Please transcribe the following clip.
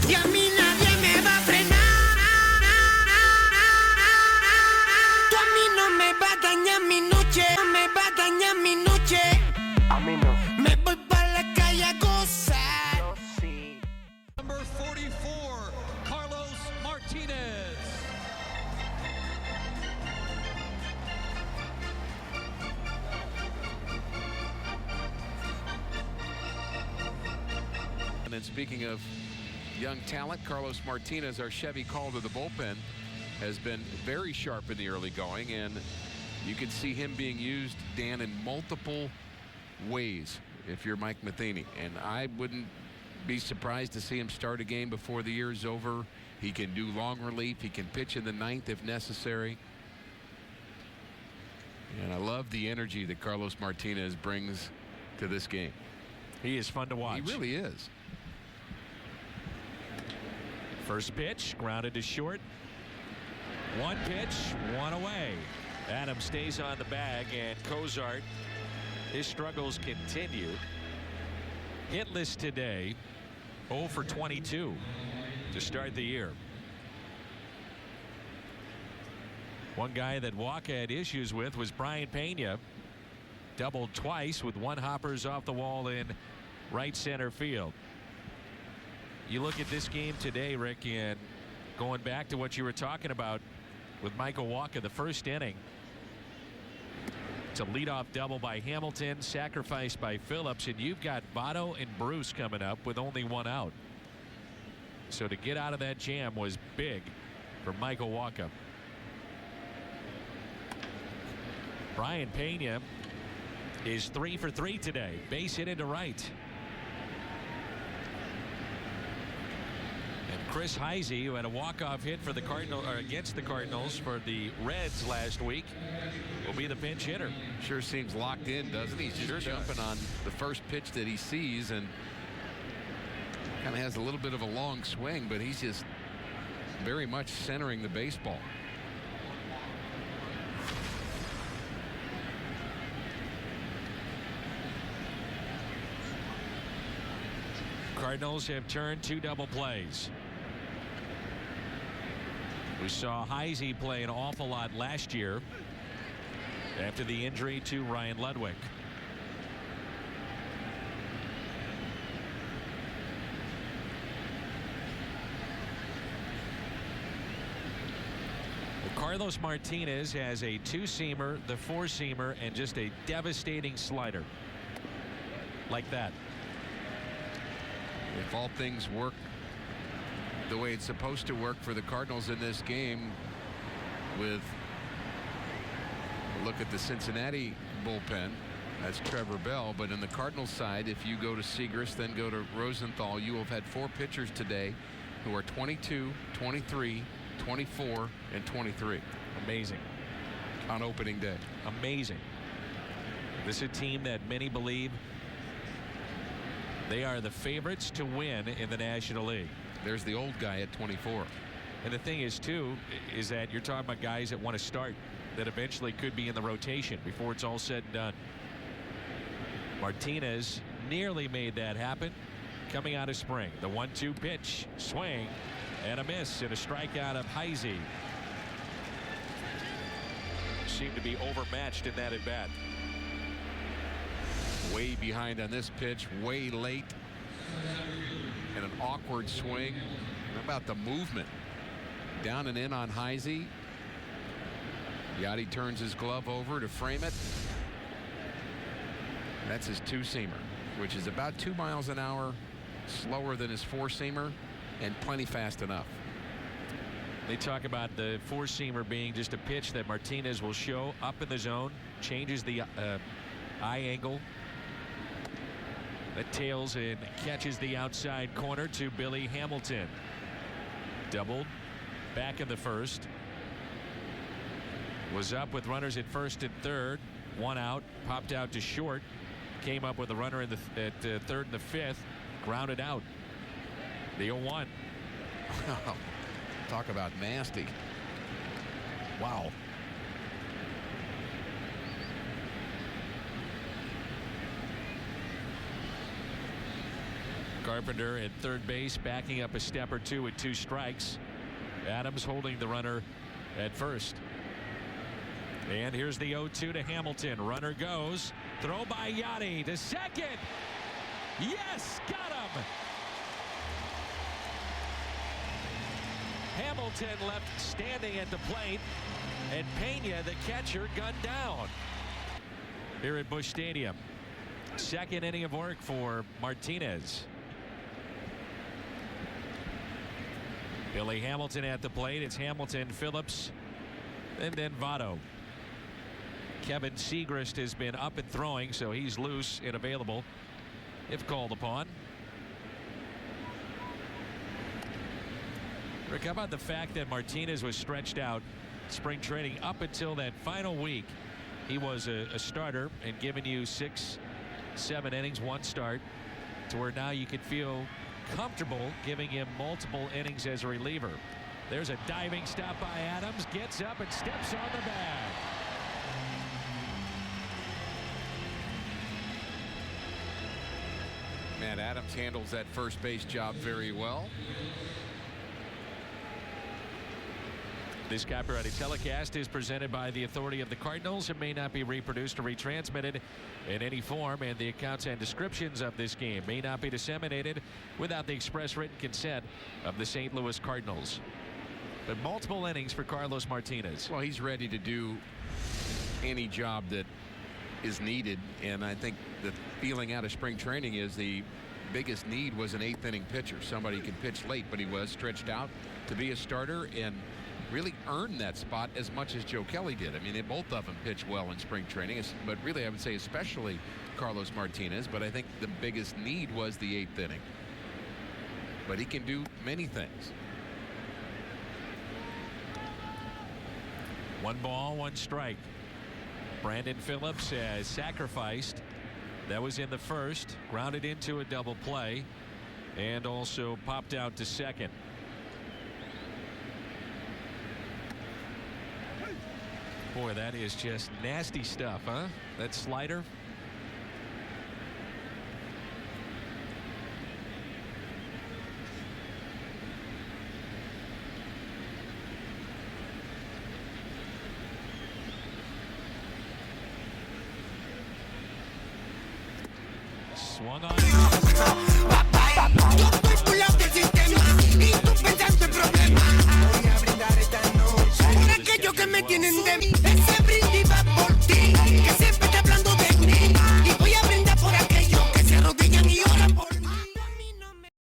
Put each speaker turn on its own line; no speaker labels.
Y a mí nadie me va a frenar. Tú a mí no me va a dañar mi noche. No me va a dañar mi noche.
A mí no.
Me voy para la calle a gozar.
Yo sí.
Number 44, Carlos Martinez.
And then speaking of young talent, Carlos Martinez, our Chevy call to the bullpen, has been very sharp in the early going, and you can see him being used, Dan, in multiple ways if you're Mike Matheny. And I wouldn't be surprised to see him start a game before the year is over. He can do long relief. He can pitch in the ninth if necessary. And I love the energy that Carlos Martinez brings to this game.
He is fun to watch.
He really is.
First pitch, grounded to short. One pitch, one away. Adam stays on the bag, and Cozart, his struggles continue. Hitless today, 0 for 22 to start the year. One guy that Walker had issues with was Brian Pena. Doubled twice with one hoppers off the wall in right center field. You look at this game today, Rick, and going back to what you were talking about with Michael Walker, the first inning. It's a leadoff double by Hamilton, sacrificed by Phillips, and you've got Votto and Bruce coming up with only one out. So to get out of that jam was big for Michael Walker. Brian Pena is 3 for 3 today. Base hit into right. And Chris Heisey, who had a walk-off hit for the Cardinals, or against the Cardinals for the Reds last week, will be the pinch hitter.
Sure seems locked in, doesn't he? He's just jumping on the first pitch that he sees, and kind of has a little bit of a long swing, but he's just very much centering the baseball.
Cardinals have turned 2 double plays. We saw Heisey play an awful lot last year after the injury to Ryan Ludwig. Carlos Martinez has a 2-seamer, the 4-seamer, and just a devastating slider. Like that.
If all things work the way it's supposed to work for the Cardinals in this game, with a look at the Cincinnati bullpen, that's Trevor Bell, but in the Cardinals side, if you go to Segris, then go to Rosenthal, you have had 4 pitchers today who are 22, 23, 24, and 23.
Amazing.
On opening day.
Amazing. This is a team that many believe they are the favorites to win in the National League.
There's the old guy at 24.
And the thing is, too, is that you're talking about guys that want to start, that eventually could be in the rotation before it's all said and done. Martinez nearly made that happen coming out of spring. The 1-2 pitch, swing, and a miss, and a strikeout of Heisey. Seemed to be overmatched in that at bat.
Way behind on this pitch, way late, and an awkward swing. How about the movement? Down and in on Heisey. Yachty turns his glove over to frame it. That's his 2-seamer, which is about 2 miles an hour slower than his 4-seamer, and plenty fast enough.
They talk about the 4-seamer being just a pitch that Martinez will show up in the zone, changes the eye angle. That tails and catches the outside corner to Billy Hamilton. Doubled back in the first. Was up with runners at first and third. 1 out, popped out to short. Came up with a runner in at third and the fifth. Grounded out. The 0-1.
Talk about nasty. Wow.
Carpenter at third base, backing up a step or two with 2 strikes. Adams holding the runner at first. And here's the 0-2 to Hamilton. Runner goes. Throw by Yachty to second. Yes, got him. Hamilton left standing at the plate, and Pena, the catcher, gunned down. Here at Busch Stadium. Second inning of work for Martinez. Billy Hamilton at the plate. It's Hamilton, Phillips, and then Votto. Kevin Segrist has been up and throwing, so he's loose and available if called upon. Rick, how about the fact that Martinez was stretched out spring training up until that final week? He was a starter and giving you 6, 7 innings, 1 start, to where now you can feel comfortable giving him multiple innings as a reliever. There's a diving stop by Adams, gets up and steps on the bag.
Matt Adams handles that first base job very well.
This copyrighted telecast is presented by the authority of the Cardinals and may not be reproduced or retransmitted in any form, and the accounts and descriptions of this game may not be disseminated without the express written consent of the St. Louis Cardinals. But multiple innings for Carlos Martinez.
Well, he's ready to do any job that is needed, and I think the feeling out of spring training is the biggest need was an 8th inning pitcher, somebody who can pitch late, but he was stretched out to be a starter and really earned that spot as much as Joe Kelly did. I mean, both of them pitched well in spring training, but really I would say especially Carlos Martinez. But I think the biggest need was the 8th inning. But he can do many things.
1 ball, 1 strike. Brandon Phillips has sacrificed. That was in the first. Grounded into a double play and also popped out to second. Boy, that is just nasty stuff, huh? That slider. Swung on.